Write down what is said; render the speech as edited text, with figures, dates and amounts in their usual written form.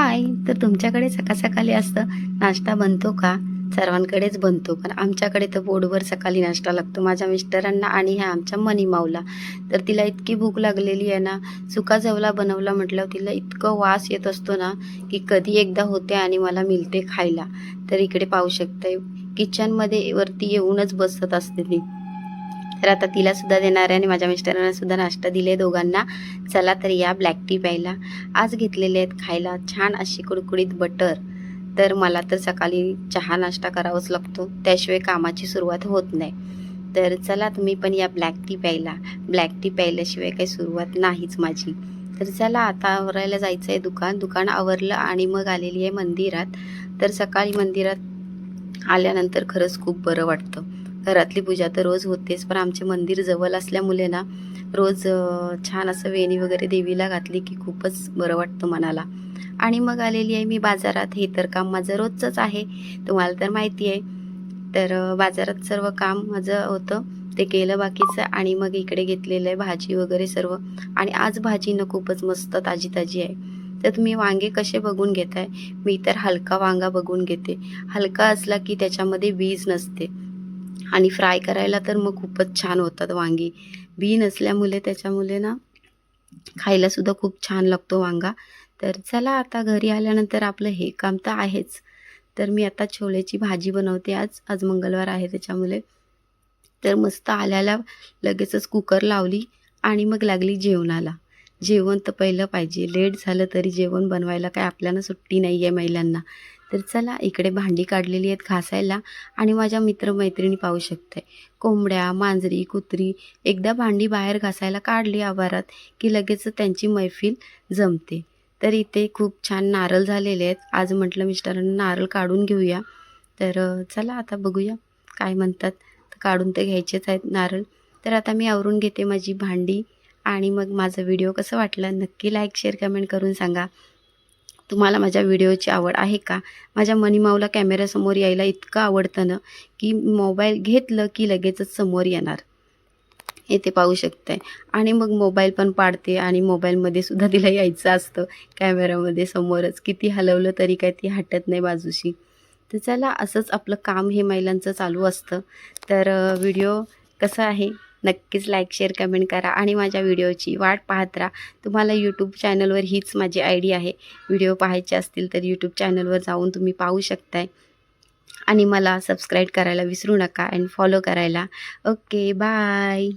हाय. तर तुमच्याकडे सकाळी असं नाश्ता बनतो का? सर्वांकडेच बनतो, पण आमच्याकडे तर पोटभर सकाळी नाश्ता लागतो माझ्या मिस्टरांना आणि ह्या आमच्या मनी माऊला. तर तिला इतकी भूक लागलेली आहे ना, सुका जवला बनवला म्हटल्यावर तिला इतकं वास येत असतो ना, की कधी एकदा होते आणि मला मिळते खायला. तर इकडे पाहू शकताय किचनमध्ये वरती येऊनच बसत असते ती. तर आता तिला सुद्धा देणार आहे आणि माझ्या मिस्टरांना सुद्धा नाश्ता दिले दोघांना. चला तर या ब्लॅक टी प्यायला. आज घेतलेले आहेत खायला छान अशी कुडकुडीत बटर. तर मला तर सकाळी चहा नाश्ता करावाच लागतो, त्याशिवाय कामाची सुरुवात होत नाही. तर चला तुम्ही पण या ब्लॅक टी प्यायला. ब्लॅक टी प्यायल्याशिवाय काही सुरुवात नाहीच माझी. तर चला आता आवरायला जायचं आहे दुकान आवरलं आणि मग आलेली आहे मंदिरात. तर सकाळी मंदिरात आल्यानंतर खरंच खूप बरं वाटतं. घरातली पूजा तर रोज होतेच, पण आमचे मंदिर जवळ असल्यामुळे ना रोज छान असं वेणी वगैरे देवीला घातली की खूपच बरं वाटतं मनाला. आणि मग आलेली आहे मी बाजारात. हे तर काम माझं रोजचंच आहे, तुम्हाला तर माहिती आहे. तर बाजारात सर्व काम माझं होतं, ते केलं बाकीचं आणि मग इकडे घेतलेलं आहे भाजी वगैरे सर्व. आणि आज भाजी ना खूपच मस्त ताजी ताजी आहे. तर तुम्ही वांगे कसे बघून घेताय? मी तर हलका वांगा बघून घेते. हलका असला की त्याच्यामध्ये बीज नसते आणि फ्राय करायला तर मग खूपच छान होतात वांगी. बी नसल्यामुळे त्याच्यामुळे ना खायलासुद्धा खूप छान लागतो वांगा. तर चला आता घरी आल्यानंतर आपलं हे काम तर आहेच. तर मी आता छोलेची भाजी बनवते आज. आज मंगळवार आहे त्याच्यामुळे. तर मस्त आल्याला लगेचच कुकर लावली आणि मग लागली जेवणाला. जेवण तर पहिलं पाहिजे. लेट झालं तरी जेवण बनवायला काय आपल्याला सुट्टी नाही आहे महिलांना. तर चला इकडे भांडी काढलेली आहेत घासायला आणि माझ्या मित्रमैत्रिणी पाहू शकताय. कोंबड्या, मांजरी, कुत्री एकदा भांडी बाहेर घासायला काढली आवारात, की लगेचच त्यांची मैफिल जमते. तर इथे खूप छान नारळ झालेले आहेत. आज म्हटलं मिस्टरांना नारळ काढून घेऊया. तर चला आता बघूया काय म्हणतात. तर काढून तर घ्यायचेच आहेत नारळ. तर आता मी आवरून घेते माझी भांडी आणि मग माझा व्हिडिओ कसा वाटला नक्की लाईक, शेअर, कमेंट करून सांगा. तुम्हाला माझ्या व्हिडिओची आवड आहे का? माझ्या मनी माऊला कॅमेऱ्यासमोर यायला इतकं आवडतं ना, की मोबाईल घेतलं की लगेचच समोर येणार. इथे पाहू शकताय. आणि मग मोबाईल पण पाडते आणि मोबाईलमध्ये सुद्धा तिला यायचं असतं कॅमेरामध्ये समोरच. किती हलवलं तरी काय ती हटत नाही बाजूशी. तर चला असंच आपलं काम हे महिलांचं चालू असतं. तर व्हिडिओ कसा आहे नक्कीच लाईक, शेअर, कमेंट करा आणि माझ्या व्हिडिओची वाट पाहत राहा. तुम्हाला यूट्यूब चॅनलवर हीच माझी आयडी आहे. व्हिडिओ पाहायचे असतील तर यूट्यूब चॅनलवर जाऊन तुम्ही पाहू शकताय. आणि मला सबस्क्राईब करायला विसरू नका आणि फॉलो करायला. Okay, bye.